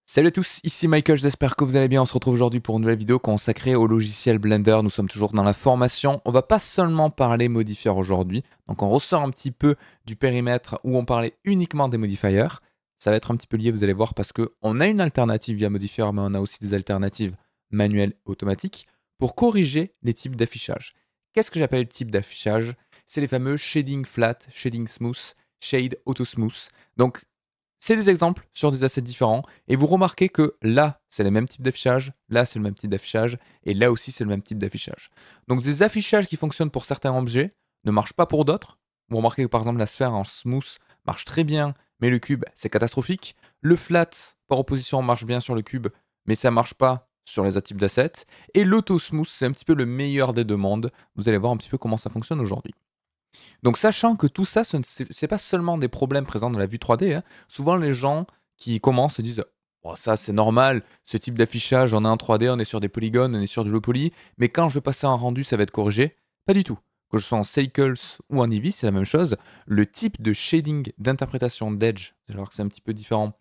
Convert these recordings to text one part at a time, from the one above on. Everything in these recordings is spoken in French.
Salut à tous, ici Michael, j'espère que vous allez bien. On se retrouve aujourd'hui pour une nouvelle vidéo consacrée au logiciel Blender. Nous sommes toujours dans la formation. On va pas seulement parler modifiers aujourd'hui, donc on ressort un petit peu du périmètre où on parlait uniquement des modifiers. Ça va être un petit peu lié, vous allez voir, parce qu'on a une alternative via modifier, mais on a aussi des alternatives manuelles et automatiques pour corriger les types d'affichage. Qu'est-ce que j'appelle type d'affichage? C'est les fameux shading flat, shading smooth, shade auto smooth. Donc c'est des exemples sur des assets différents et vous remarquez que là, c'est le même type d'affichage, là, c'est le même type d'affichage et là aussi, c'est le même type d'affichage. Donc des affichages qui fonctionnent pour certains objets ne marchent pas pour d'autres. Vous remarquez que par exemple, la sphère en smooth marche très bien, mais le cube, c'est catastrophique. Le flat, par opposition, marche bien sur le cube, mais ça marche pas sur les autres types d'assets. Et l'auto smooth, c'est un petit peu le meilleur des deux mondes. Vous allez voir un petit peu comment ça fonctionne aujourd'hui. Donc sachant que tout ça, ce n'est pas seulement des problèmes présents dans la vue 3D, hein. Souvent les gens qui commencent se disent oh, ça c'est normal, ce type d'affichage, on est en 3D, on est sur des polygones, on est sur du low poly, mais quand je vais passer en rendu, ça va être corrigé. Pas du tout. Que je sois en Cycles ou en Eevee, c'est la même chose. Le type de shading d'interprétation d'Edge, alors que c'est un petit peu différent,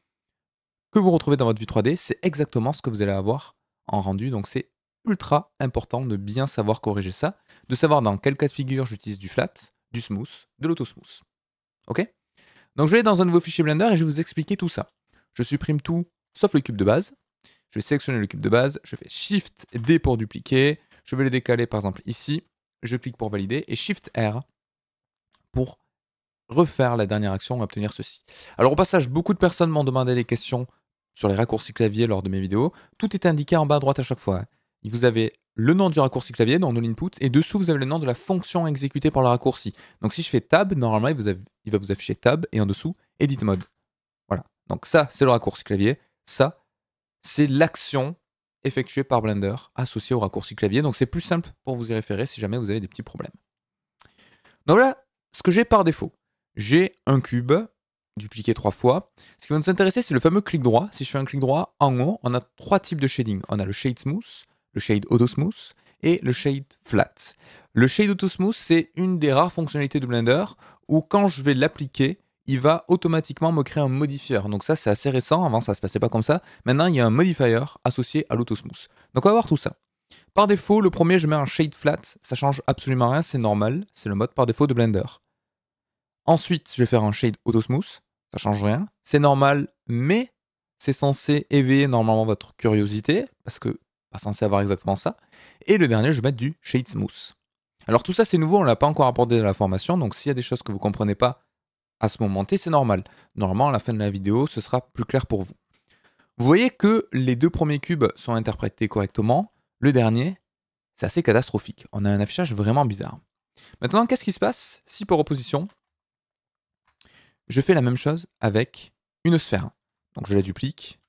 que vous retrouvez dans votre vue 3D, c'est exactement ce que vous allez avoir en rendu. Donc c'est ultra important de bien savoir corriger ça, de savoir dans quel cas de figure j'utilise du flat, du smooth, de l'auto-smooth. Ok? Donc je vais aller dans un nouveau fichier Blender et je vais vous expliquer tout ça. Je supprime tout sauf le cube de base. Je vais sélectionner le cube de base, je fais Shift D pour dupliquer, je vais le décaler par exemple ici, je clique pour valider et Shift R pour refaire la dernière action et obtenir ceci. Alors au passage, beaucoup de personnes m'ont demandé des questions sur les raccourcis clavier lors de mes vidéos. Tout est indiqué en bas à droite à chaque fois, hein. Vous avez le nom du raccourci clavier, donc de l'input, et dessous vous avez le nom de la fonction exécutée par le raccourci. Donc si je fais Tab, normalement il va vous afficher Tab, et en dessous, Edit Mode. Voilà. Donc ça, c'est le raccourci clavier. Ça, c'est l'action effectuée par Blender associée au raccourci clavier. Donc c'est plus simple pour vous y référer si jamais vous avez des petits problèmes. Donc voilà ce que j'ai par défaut. J'ai un cube dupliqué 3 fois. Ce qui va nous intéresser, c'est le fameux clic droit. Si je fais un clic droit, en haut, on a 3 types de shading. On a le shade smooth, le shade auto smooth et le shade flat. Le shade auto smooth, c'est une des rares fonctionnalités de Blender où quand je vais l'appliquer, il va automatiquement me créer un modifier. Donc ça, c'est assez récent. Avant, ça se passait pas comme ça. Maintenant, il y a un modifier associé à l'auto smooth. Donc on va voir tout ça. Par défaut, le premier, je mets un shade flat. Ça change absolument rien, c'est normal. C'est le mode par défaut de Blender. Ensuite, je vais faire un shade auto smooth. Ça change rien. C'est normal, mais c'est censé éveiller normalement votre curiosité, parce que pas censé avoir exactement ça. Et le dernier, je vais mettre du shade smooth. Alors tout ça, c'est nouveau, on ne l'a pas encore abordé dans la formation, donc s'il y a des choses que vous ne comprenez pas à ce moment-là, c'est normal. Normalement, à la fin de la vidéo, ce sera plus clair pour vous. Vous voyez que les deux premiers cubes sont interprétés correctement. Le dernier, c'est assez catastrophique. On a un affichage vraiment bizarre. Maintenant, qu'est-ce qui se passe si par opposition, je fais la même chose avec une sphère? Donc je la duplique,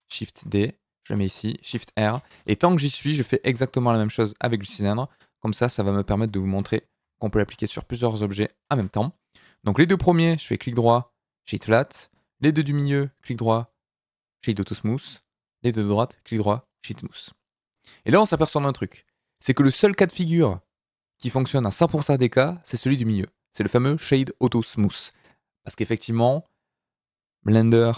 Shift D, je la mets ici, Shift R, et tant que j'y suis, je fais exactement la même chose avec le cylindre. Comme ça, ça va me permettre de vous montrer qu'on peut l'appliquer sur plusieurs objets en même temps. Donc les deux premiers, je fais clic droit, Shade Flat. Les deux du milieu, clic droit, Shade Auto Smooth. Les deux de droite, clic droit, Shade Smooth. Et là, on s'aperçoit d'un truc. C'est que le seul cas de figure qui fonctionne à 100% des cas, c'est celui du milieu. C'est le fameux Shade Auto Smooth. Parce qu'effectivement, Blender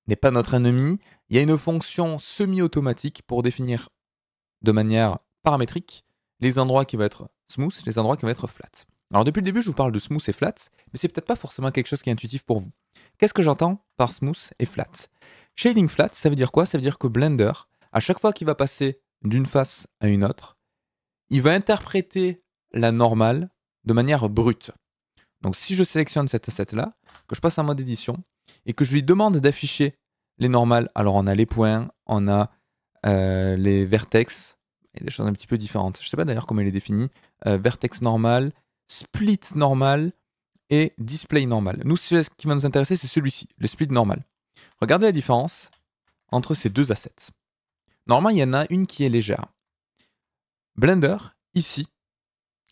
n'est pas notre ennemi. Il y a une fonction semi-automatique pour définir de manière paramétrique les endroits qui vont être smooth, les endroits qui vont être flat. Alors depuis le début, je vous parle de smooth et flat, mais c'est peut-être pas forcément quelque chose qui est intuitif pour vous. Qu'est-ce que j'entends par smooth et flat? Shading flat, ça veut dire quoi? Ça veut dire que Blender, à chaque fois qu'il va passer d'une face à une autre, il va interpréter la normale de manière brute. Donc si je sélectionne cet asset-là, que je passe en mode édition, et que je lui demande d'afficher les normales, alors on a les points, on a les vertex, et des choses un petit peu différentes. Je ne sais pas d'ailleurs comment il est défini. Vertex normal, split normal et display normal. Nous, ce qui va nous intéresser, c'est celui-ci, le split normal. Regardez la différence entre ces deux assets. Normalement, il y en a une qui est légère. Blender, ici,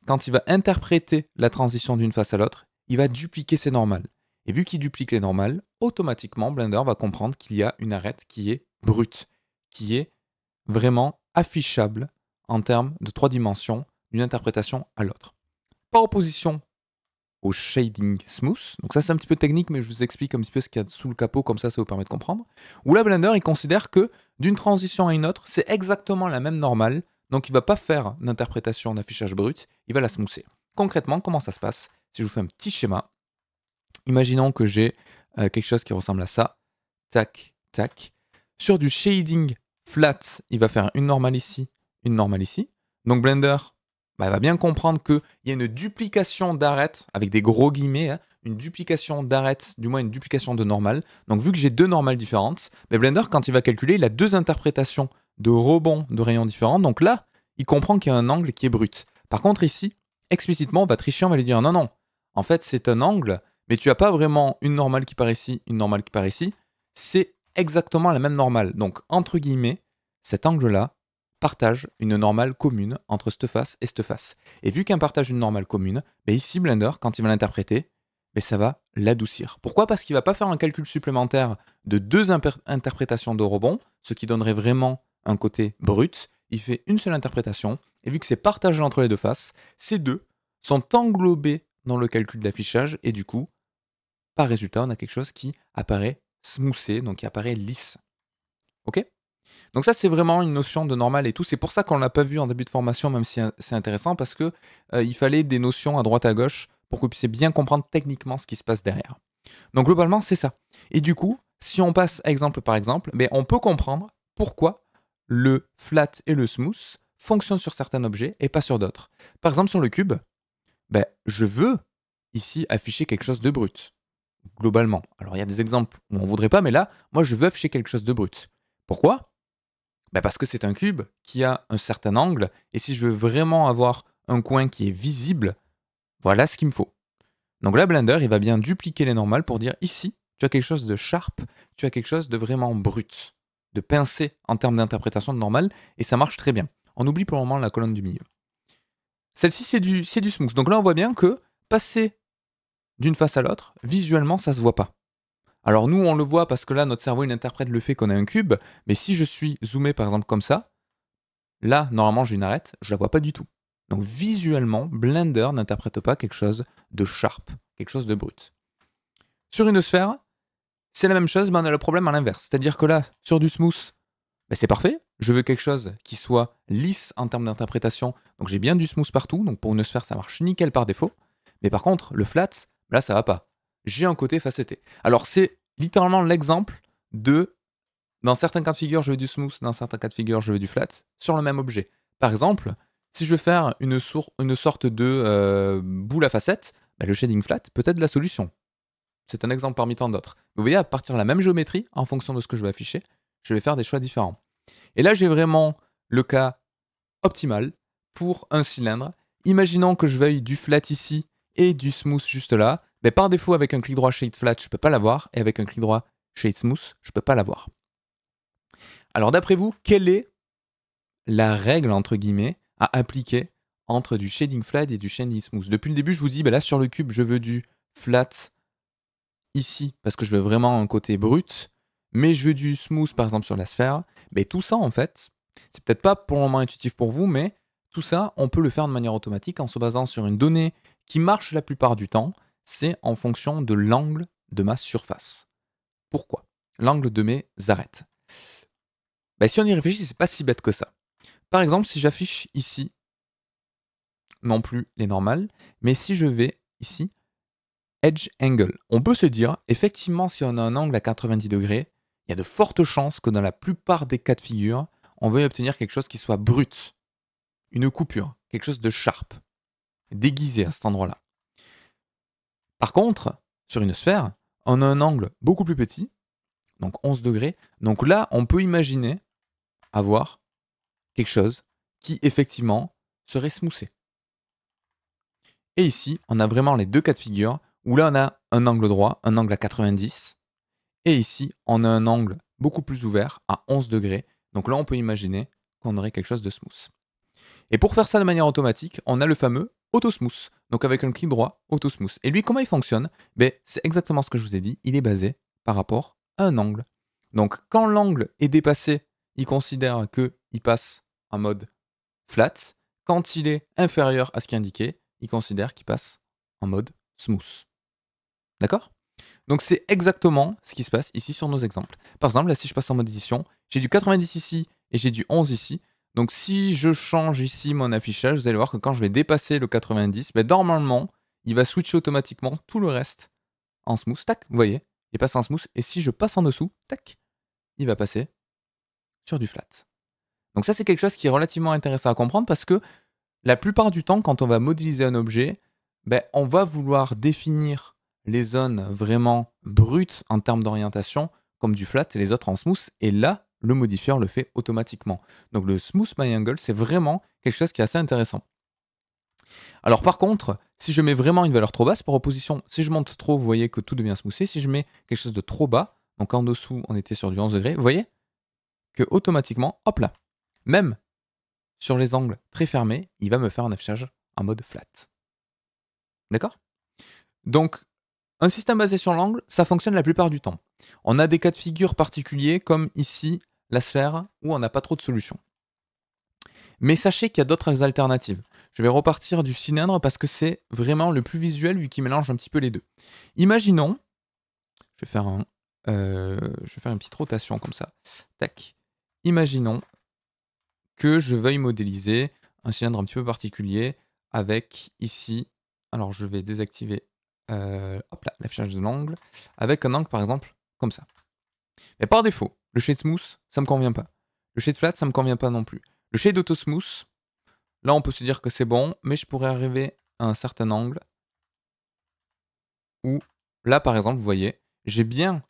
quand il va interpréter la transition d'une face à l'autre, il va dupliquer ses normales. Et vu qu'il duplique les normales, automatiquement, Blender va comprendre qu'il y a une arête qui est brute, qui est vraiment affichable en termes de 3 dimensions d'une interprétation à l'autre. Par opposition au shading smooth. Donc ça c'est un petit peu technique, mais je vous explique un petit peu ce qu'il y a sous le capot, comme ça vous permet de comprendre. Où là Blender il considère que d'une transition à une autre, c'est exactement la même normale, donc il ne va pas faire d'interprétation d'affichage brut, il va la smoother. Concrètement, comment ça se passe? Si je vous fais un petit schéma, imaginons que j'ai quelque chose qui ressemble à ça, tac, tac. Sur du shading flat, il va faire une normale ici, une normale ici. Donc Blender va bien comprendre qu'il y a une duplication d'arêtes, avec des gros guillemets, hein, une duplication d'arêtes, du moins une duplication de normales. Donc vu que j'ai deux normales différentes, Blender, quand il va calculer, il a deux interprétations de rebonds de rayons différents. Donc là, il comprend qu'il y a un angle qui est brut. Par contre ici, explicitement, on va tricher, on va lui dire non, non, en fait c'est un angle, mais tu n'as pas vraiment une normale qui part ici, une normale qui part ici. C'est exactement la même normale. Donc entre guillemets, cet angle-là partage une normale commune entre cette face et cette face. Et vu qu'un partage une normale commune, ici Blender, quand il va l'interpréter, ça va l'adoucir. Pourquoi? Parce qu'il ne va pas faire un calcul supplémentaire de deux interprétations de rebond, ce qui donnerait vraiment un côté brut. Il fait une seule interprétation, et vu que c'est partagé entre les deux faces, ces deux sont englobés dans le calcul de l'affichage, et du coup, par résultat, on a quelque chose qui apparaît smoothé, donc qui apparaît lisse. Ok? Donc ça, c'est vraiment une notion de normal et tout. C'est pour ça qu'on ne l'a pas vu en début de formation, même si c'est intéressant, parce que il fallait des notions à droite à gauche pour que vous puissiez bien comprendre techniquement ce qui se passe derrière. Donc globalement, c'est ça. Et du coup, si on passe exemple par exemple, on peut comprendre pourquoi le flat et le smooth fonctionnent sur certains objets et pas sur d'autres. Par exemple, sur le cube, je veux ici afficher quelque chose de brut. Globalement. Alors il y a des exemples où on ne voudrait pas, mais là, moi je veux afficher quelque chose de brut. Pourquoi? Parce que c'est un cube qui a un certain angle, et si je veux vraiment avoir un coin qui est visible, voilà ce qu'il me faut. Donc là, Blender, il va bien dupliquer les normales pour dire ici, tu as quelque chose de sharp, tu as quelque chose de vraiment brut, de pincé en termes d'interprétation de normale, et ça marche très bien. On oublie pour le moment la colonne du milieu. Celle-ci, c'est du smooth. Donc là, on voit bien que passer d'une face à l'autre, visuellement, ça se voit pas. Alors nous, on le voit parce que là, notre cerveau, il interprète le fait qu'on a un cube, mais si je suis zoomé, par exemple, comme ça, là, normalement, j'ai une arête, je la vois pas du tout. Donc visuellement, Blender n'interprète pas quelque chose de sharp, quelque chose de brut. Sur une sphère, c'est la même chose, mais on a le problème à l'inverse. C'est-à-dire que là, sur du smooth, c'est parfait. Je veux quelque chose qui soit lisse en termes d'interprétation. Donc j'ai bien du smooth partout. Donc pour une sphère, ça marche nickel par défaut. Mais par contre, le flat, là, ça va pas. J'ai un côté faceté. Alors c'est littéralement l'exemple de, dans certains cas de figure, je veux du smooth, dans certains cas de figure, je veux du flat, sur le même objet. Par exemple, si je veux faire une sorte de boule à facettes, le shading flat peut être la solution. C'est un exemple parmi tant d'autres. Vous voyez, à partir de la même géométrie, en fonction de ce que je vais afficher, je vais faire des choix différents. Et là, j'ai vraiment le cas optimal pour un cylindre. Imaginons que je veuille du flat ici et du smooth juste là. Par défaut, avec un clic droit Shade Flat, je ne peux pas l'avoir. Et avec un clic droit Shade Smooth, je ne peux pas l'avoir. Alors d'après vous, quelle est la règle, entre guillemets, à appliquer entre du Shading Flat et du Shading Smooth? Depuis le début, je vous dis, là sur le cube, je veux du flat ici, parce que je veux vraiment un côté brut, mais je veux du smooth, par exemple, sur la sphère. Tout ça, en fait, c'est peut-être pas pour le moment intuitif pour vous, mais tout ça, on peut le faire de manière automatique en se basant sur une donnée qui marche la plupart du temps, c'est en fonction de l'angle de ma surface. Pourquoi? L'angle de mes arêtes. Si on y réfléchit, c'est pas si bête que ça. Par exemple, si j'affiche ici, non plus les normales, mais si je vais ici, Edge Angle, on peut se dire, effectivement, si on a un angle à 90 degrés, il y a de fortes chances que dans la plupart des cas de figure, on veuille obtenir quelque chose qui soit brut, une coupure, quelque chose de sharp, déguisé à cet endroit-là. Par contre, sur une sphère, on a un angle beaucoup plus petit, donc 11 degrés. Donc là, on peut imaginer avoir quelque chose qui, effectivement, serait smoothé. Et ici, on a vraiment les deux cas de figure, où là, on a un angle droit, un angle à 90, et ici, on a un angle beaucoup plus ouvert, à 11 degrés. Donc là, on peut imaginer qu'on aurait quelque chose de smooth. Et pour faire ça de manière automatique, on a le fameux Auto-Smooth. Donc avec un clic droit, Auto-Smooth. Et lui, comment il fonctionne? C'est exactement ce que je vous ai dit. Il est basé par rapport à un angle. Donc quand l'angle est dépassé, il considère qu'il passe en mode flat. Quand il est inférieur à ce qui est indiqué, il considère qu'il passe en mode smooth. D'accord? Donc c'est exactement ce qui se passe ici sur nos exemples. Par exemple, là si je passe en mode édition, j'ai du 90 ici et j'ai du 11 ici. Donc si je change ici mon affichage, vous allez voir que quand je vais dépasser le 90, ben, normalement, il va switcher automatiquement tout le reste en smooth. Tac, vous voyez, il passe en smooth. Et si je passe en dessous, tac, il va passer sur du flat. Donc ça c'est quelque chose qui est relativement intéressant à comprendre parce que la plupart du temps, quand on va modéliser un objet, ben, on va vouloir définir les zones vraiment brutes en termes d'orientation, comme du flat et les autres en smooth, et là, le modifieur le fait automatiquement. Donc le smooth by angle, c'est vraiment quelque chose qui est assez intéressant. Alors par contre, si je mets vraiment une valeur trop basse, par opposition, si je monte trop, vous voyez que tout devient smoothé. Si je mets quelque chose de trop bas, donc en dessous, on était sur du 11 degrés, vous voyez que automatiquement, hop là, même sur les angles très fermés, il va me faire un affichage en mode flat. D'accord? Donc, un système basé sur l'angle, ça fonctionne la plupart du temps. On a des cas de figure particuliers, comme ici, la sphère, où on n'a pas trop de solutions. Mais sachez qu'il y a d'autres alternatives. Je vais repartir du cylindre parce que c'est vraiment le plus visuel, vu qu'il mélange un petit peu les deux. Imaginons, je vais faire une petite rotation comme ça. Tac. Imaginons que je veuille modéliser un cylindre un petit peu particulier avec ici, alors je vais désactiver l'affichage de l'angle, avec un angle par exemple comme ça. Mais par défaut, le shade smooth, ça me convient pas. Le shade flat, ça me convient pas non plus. Le shade auto smooth, là on peut se dire que c'est bon, mais je pourrais arriver à un certain angle où, là par exemple, vous voyez, j'ai bien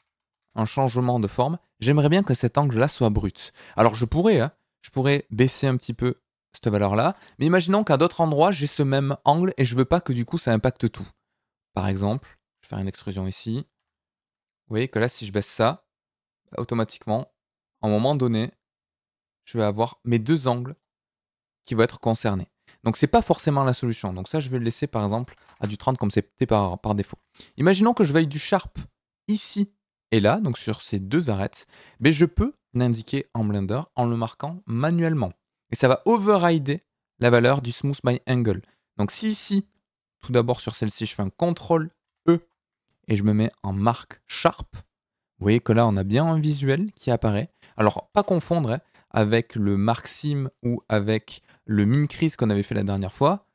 un changement de forme. J'aimerais bien que cet angle-là soit brut. Alors je pourrais baisser un petit peu cette valeur-là, mais imaginons qu'à d'autres endroits, j'ai ce même angle et je veux pas que du coup ça impacte tout. Par exemple, je vais faire une extrusion ici. Vous voyez que là, si je baisse ça, automatiquement, à un moment donné, je vais avoir mes deux angles qui vont être concernés. Donc c'est pas forcément la solution. Donc ça, je vais le laisser par exemple à du 30 comme c'était par défaut. Imaginons que je veuille du sharp ici et là, donc sur ces deux arêtes, mais je peux l'indiquer en Blender en le marquant manuellement. Et ça va overrider la valeur du smooth by angle. Donc si ici, tout d'abord sur celle-ci, je fais un CTRL E et je me mets en marque sharp, vous voyez que là, on a bien un visuel qui apparaît. Alors, pas confondre avec le mark sim ou avec le min crease qu'on avait fait la dernière fois.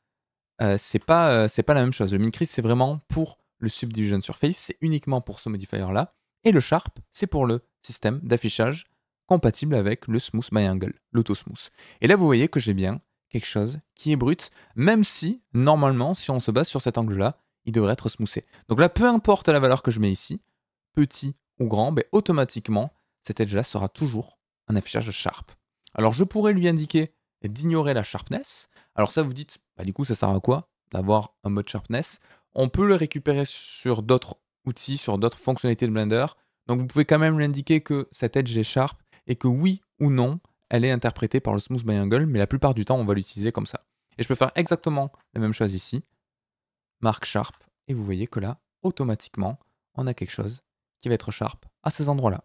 C'est pas la même chose. Le min crease, c'est vraiment pour le subdivision surface, c'est uniquement pour ce modifier-là. Et le sharp, c'est pour le système d'affichage compatible avec le smooth by angle, l'auto smooth. Et là, vous voyez que j'ai bien quelque chose qui est brut, même si, normalement, si on se base sur cet angle-là, il devrait être smoothé. Donc là, peu importe la valeur que je mets ici, petit ou grand, ben, automatiquement, cet edge-là sera toujours un affichage sharp. Alors, je pourrais lui indiquer d'ignorer la sharpness. Alors ça, vous dites, bah, du coup, ça sert à quoi d'avoir un mode sharpness? On peut le récupérer sur d'autres outils, sur d'autres fonctionnalités de Blender. Donc, vous pouvez quand même lui indiquer que cet edge est sharp et que oui ou non, elle est interprétée par le smooth by angle, mais la plupart du temps, on va l'utiliser comme ça. Et je peux faire exactement la même chose ici. Marque sharp. Et vous voyez que là, automatiquement, on a quelque chose qui va être sharp à ces endroits-là.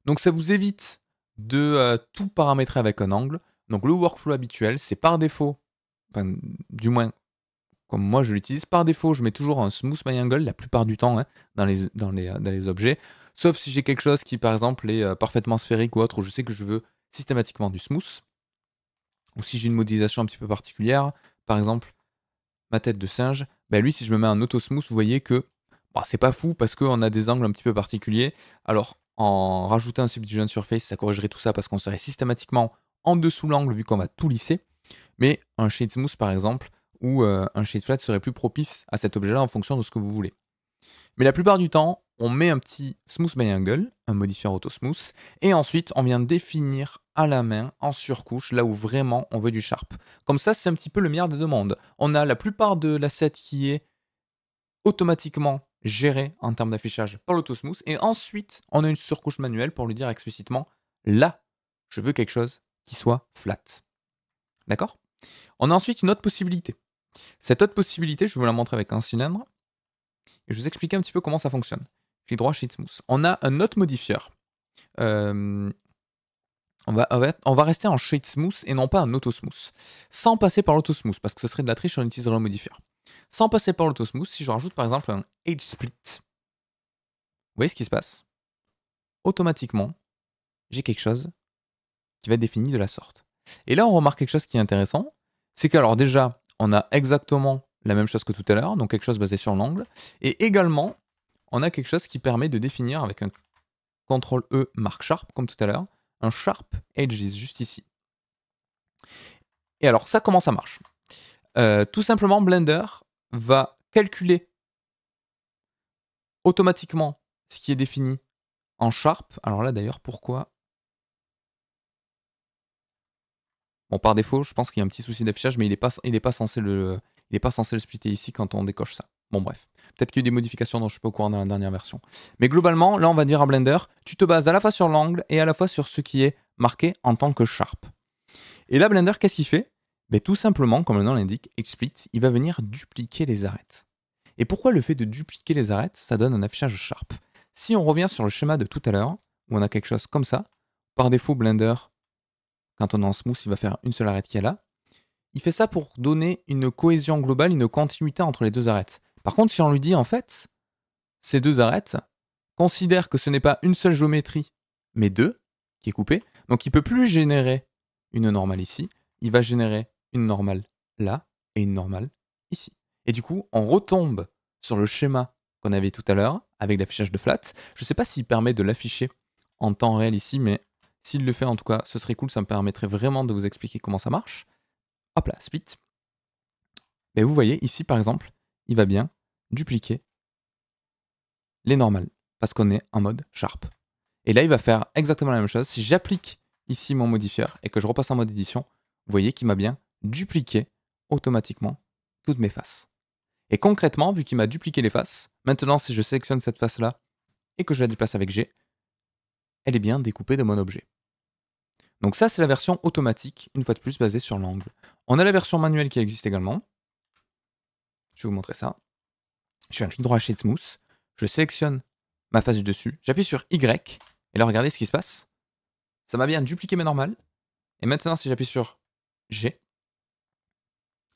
Donc ça vous évite de tout paramétrer avec un angle. Donc le workflow habituel, c'est par défaut, enfin, du moins comme moi je l'utilise, par défaut je mets toujours un smooth by angle la plupart du temps dans les objets, sauf si j'ai quelque chose qui par exemple est parfaitement sphérique ou autre, où je sais que je veux systématiquement du smooth, ou si j'ai une modélisation un petit peu particulière, par exemple ma tête de singe, ben lui si je me mets un auto smooth, vous voyez que bah, c'est pas fou parce qu'on a des angles un petit peu particuliers. Alors en rajoutant un subdivision surface, ça corrigerait tout ça parce qu'on serait systématiquement en dessous l'angle vu qu'on va tout lisser. Mais un shade smooth par exemple, ou un shade flat serait plus propice à cet objet-là en fonction de ce que vous voulez. Mais la plupart du temps, on met un petit smooth by angle, un modifier auto smooth, et ensuite on vient définir à la main, en surcouche, là où vraiment on veut du sharp. Comme ça, c'est un petit peu le meilleur des deux mondes. On a la plupart de l'asset qui est automatiquement géré en termes d'affichage par l'autosmooth, et ensuite on a une surcouche manuelle pour lui dire explicitement là je veux quelque chose qui soit flat. D'accord? On a ensuite une autre possibilité. Cette autre possibilité, je vais vous la montrer avec un cylindre et je vais vous expliquer un petit peu comment ça fonctionne. Clic droit, shade smooth. On a un autre modifieur. On va rester en shade smooth et non pas en auto smooth, sans passer par l'auto smooth parce que ce serait de la triche, on utiliserait le modifieur. Sans passer par l'autosmooth, si je rajoute par exemple un edge split, vous voyez ce qui se passe? Automatiquement, j'ai quelque chose qui va être défini de la sorte. Et là, on remarque quelque chose qui est intéressant, c'est qu'alors déjà, on a exactement la même chose que tout à l'heure, donc quelque chose basé sur l'angle, et également, on a quelque chose qui permet de définir avec un CTRL-E marque sharp, comme tout à l'heure, un sharp edges juste ici. Et alors, ça, comment ça marche? Tout simplement, Blender va calculer automatiquement ce qui est défini en sharp. Alors là, d'ailleurs, pourquoi? Bon, par défaut, je pense qu'il y a un petit souci d'affichage, mais il est pas censé le splitter ici quand on décoche ça. Bon, bref. Peut-être qu'il y a eu des modifications dont je ne suis pas au courant dans la dernière version. Mais globalement, là, on va dire à Blender, tu te bases à la fois sur l'angle et à la fois sur ce qui est marqué en tant que sharp. Et là, Blender, qu'est-ce qu'il fait? Ben, tout simplement, comme le nom l'indique, XSplit, il va venir dupliquer les arêtes. Et pourquoi le fait de dupliquer les arêtes, ça donne un affichage sharp? Si on revient sur le schéma de tout à l'heure, où on a quelque chose comme ça, par défaut, Blender, quand on est en smooth, il va faire une seule arête qui est là. Il fait ça pour donner une cohésion globale, une continuité entre les deux arêtes. Par contre, si on lui dit, en fait, ces deux arêtes, considère que ce n'est pas une seule géométrie, mais deux, qui est coupée, donc il ne peut plus générer une normale ici, il va générer une normale là, et une normale ici. Et du coup, on retombe sur le schéma qu'on avait tout à l'heure, avec l'affichage de flat. Je ne sais pas s'il permet de l'afficher en temps réel ici, mais s'il le fait en tout cas, ce serait cool, ça me permettrait vraiment de vous expliquer comment ça marche. Hop là, split. Et vous voyez, ici par exemple, il va bien dupliquer les normales, parce qu'on est en mode sharp. Et là, il va faire exactement la même chose. Si j'applique ici mon modifieur et que je repasse en mode édition, vous voyez qu'il m'a bien dupliqué automatiquement toutes mes faces. Et concrètement, vu qu'il m'a dupliqué les faces, maintenant si je sélectionne cette face-là et que je la déplace avec G, elle est bien découpée de mon objet. Donc ça, c'est la version automatique, une fois de plus basée sur l'angle. On a la version manuelle qui existe également. Je vais vous montrer ça. Je fais un clic droit à Shade Smooth, je sélectionne ma face du dessus, j'appuie sur Y, et là regardez ce qui se passe. Ça m'a bien dupliqué mes normales, et maintenant si j'appuie sur G,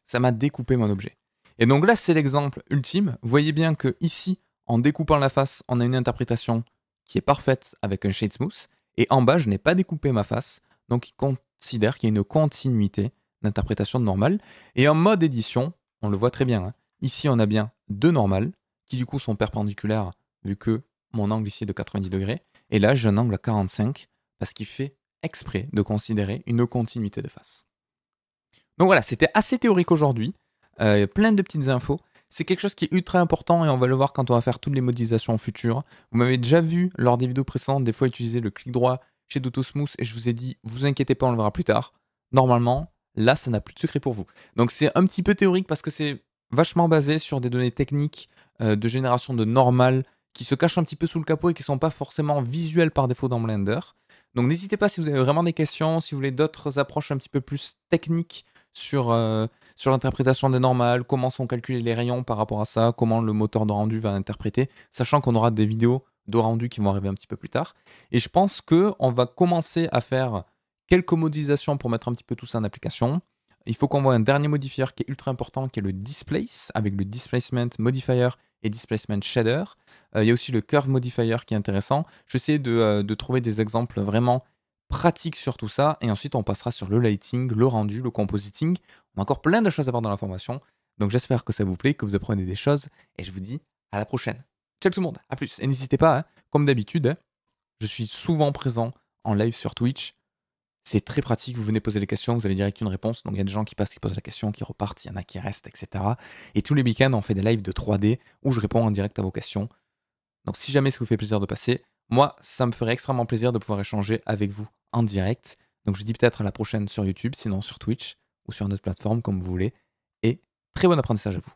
ça m'a découpé mon objet. Et donc là, c'est l'exemple ultime. Vous voyez bien que ici, en découpant la face, on a une interprétation qui est parfaite avec un Shade Smooth, et en bas, je n'ai pas découpé ma face, donc il considère qu'il y a une continuité d'interprétation de normale. Et en mode édition, on le voit très bien, hein. Ici, on a bien deux normales, qui du coup sont perpendiculaires, vu que mon angle ici est de 90 degrés, et là, j'ai un angle à 45, parce qu'il fait exprès de considérer une continuité de face. Donc voilà, c'était assez théorique aujourd'hui, plein de petites infos. C'est quelque chose qui est ultra important et on va le voir quand on va faire toutes les modélisations futures. Vous m'avez déjà vu lors des vidéos précédentes, des fois utiliser le clic droit chez Autosmooth et je vous ai dit, vous inquiétez pas, on le verra plus tard. Normalement, là, ça n'a plus de secret pour vous. Donc c'est un petit peu théorique parce que c'est vachement basé sur des données techniques de génération de normales qui se cachent un petit peu sous le capot et qui ne sont pas forcément visuelles par défaut dans Blender. Donc n'hésitez pas si vous avez vraiment des questions, si vous voulez d'autres approches un petit peu plus techniques sur l'interprétation des normales, comment sont calculés les rayons par rapport à ça, comment le moteur de rendu va interpréter, sachant qu'on aura des vidéos de rendu qui vont arriver un petit peu plus tard. Et je pense qu'on va commencer à faire quelques modélisations pour mettre un petit peu tout ça en application. Il faut qu'on voit un dernier modifier qui est ultra important, qui est le Displace, avec le Displacement Modifier et Displacement Shader. Il y a aussi le Curve Modifier qui est intéressant. J'essaie de trouver des exemples vraiment pratiques sur tout ça, et ensuite on passera sur le lighting, le rendu, le compositing. On a encore plein de choses à voir dans la formation, donc j'espère que ça vous plaît, que vous apprenez des choses, et je vous dis à la prochaine. Ciao tout le monde, à plus, et n'hésitez pas, hein, comme d'habitude, hein, je suis souvent présent en live sur Twitch. C'est très pratique, vous venez poser des questions, vous avez direct une réponse. Donc il y a des gens qui passent, qui posent la question, qui repartent, il y en a qui restent, etc. Et tous les week-ends, on fait des lives de 3D où je réponds en direct à vos questions. Donc si jamais ça vous fait plaisir de passer, moi, ça me ferait extrêmement plaisir de pouvoir échanger avec vous en direct. Donc je vous dis peut-être à la prochaine sur YouTube, sinon sur Twitch ou sur notre plateforme, comme vous voulez. Et très bon apprentissage à vous.